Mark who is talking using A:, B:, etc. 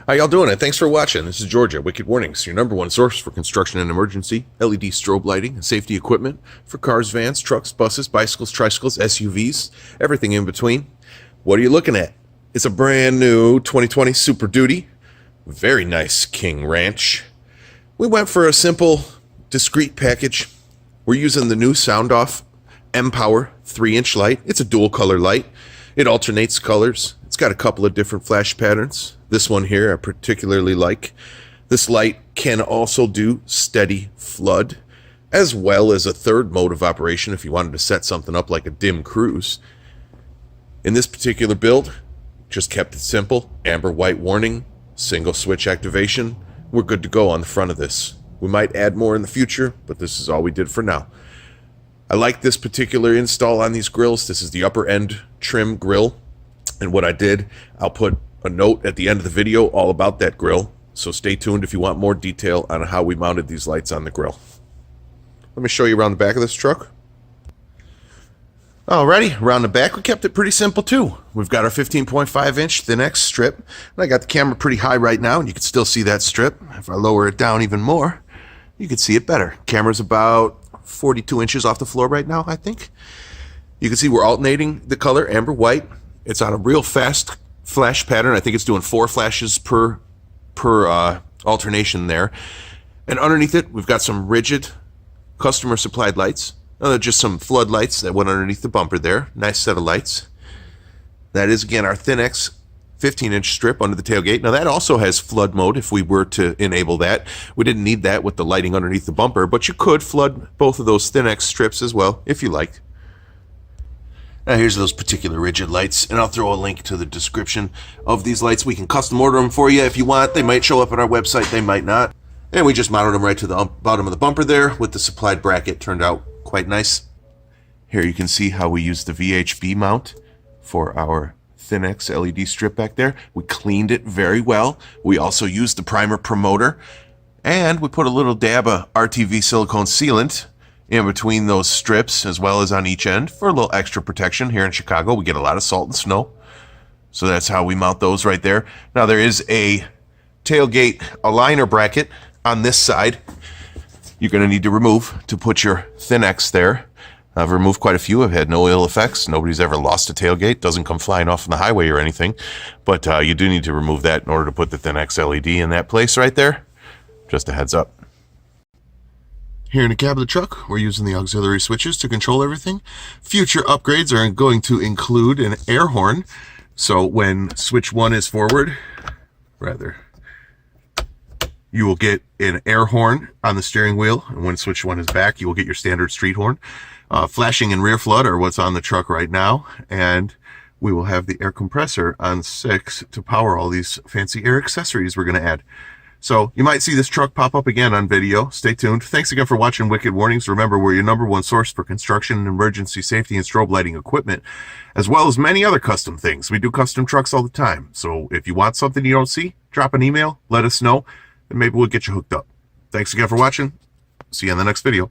A: How y'all doing? And thanks for watching. This is George at Wicked Warnings, your number one source for construction and emergency LED strobe lighting and safety equipment for cars, vans, trucks, buses, bicycles, tricycles, SUVs, everything in between. What are you looking at? It's a brand new 2020 Super Duty. Very nice King Ranch. We went for a simple, discreet package. We're using the new sound off mpower 3-inch light. It's a dual color light. It alternates colors. It's got a couple of different flash patterns. This one here I particularly like. This light can also do steady flood, as well as a third mode of operation if you wanted to set something up like a dim cruise. In this particular build, just kept it simple. Amber white warning, single switch activation. We're good to go on the front of this. We might add more in the future, but this is all we did for now. I like this particular install on these grills. This is the upper end trim grill. And what I did, I'll put a note at the end of the video all about that grill. So stay tuned if you want more detail on how we mounted these lights on the grill. Let me show you around the back of this truck. Alrighty, around the back we kept it pretty simple too. We've got our 15.5-inch thin X strip. And I got the camera pretty high right now and you can still see that strip. If I lower it down even more, you can see it better. Camera's about 42 inches off the floor right now, I think. You can see we're alternating the color, amber white. It's on a real fast flash pattern. I think it's doing 4 flashes per alternation there. And underneath it, we've got some rigid customer supplied lights. Just some floodlights that went underneath the bumper there. Nice set of lights. That is, again, our thin X 15-inch strip under the tailgate. Now, that also has flood mode if we were to enable that. We didn't need that with the lighting underneath the bumper, but you could flood both of those thin X strips as well, if you liked. Now, here's those particular rigid lights, and I'll throw a link to the description of these lights. We can custom order them for you if you want. They might show up on our website, they might not. And we just mounted them right to the bottom of the bumper there with the supplied bracket. Turned out quite nice. Here you can see how we use the VHB mount for our thin X LED strip back there. We cleaned it very well. We also used the primer promoter, and we put a little dab of RTV silicone sealant in between those strips as well as on each end for a little extra protection. Here in Chicago we get a lot of salt and snow, so that's how we mount those right there. Now there is a tailgate aligner bracket on this side you're going to need to remove to put your thin X there. I've removed quite a few. I've had no ill effects. Nobody's ever lost a tailgate. Doesn't come flying off on the highway or anything. But you do need to remove that in order to put the thin X LED in that place right there. Just a heads up. Here in the cab of the truck, we're using the auxiliary switches to control everything. Future upgrades are going to include an air horn. So when switch 1 is forward, you will get an air horn on the steering wheel. And when switch 1 is back, you will get your standard street horn. Flashing and rear flood are what's on the truck right now. And we will have the air compressor on 6 to power all these fancy air accessories we're going to add. So you might see this truck pop up again on video. Stay tuned. Thanks again for watching Wicked Warnings. Remember, we're your number one source for construction and emergency safety and strobe lighting equipment, as well as many other custom things. We do custom trucks all the time. So if you want something you don't see, drop an email, let us know, and maybe we'll get you hooked up. Thanks again for watching. See you in the next video.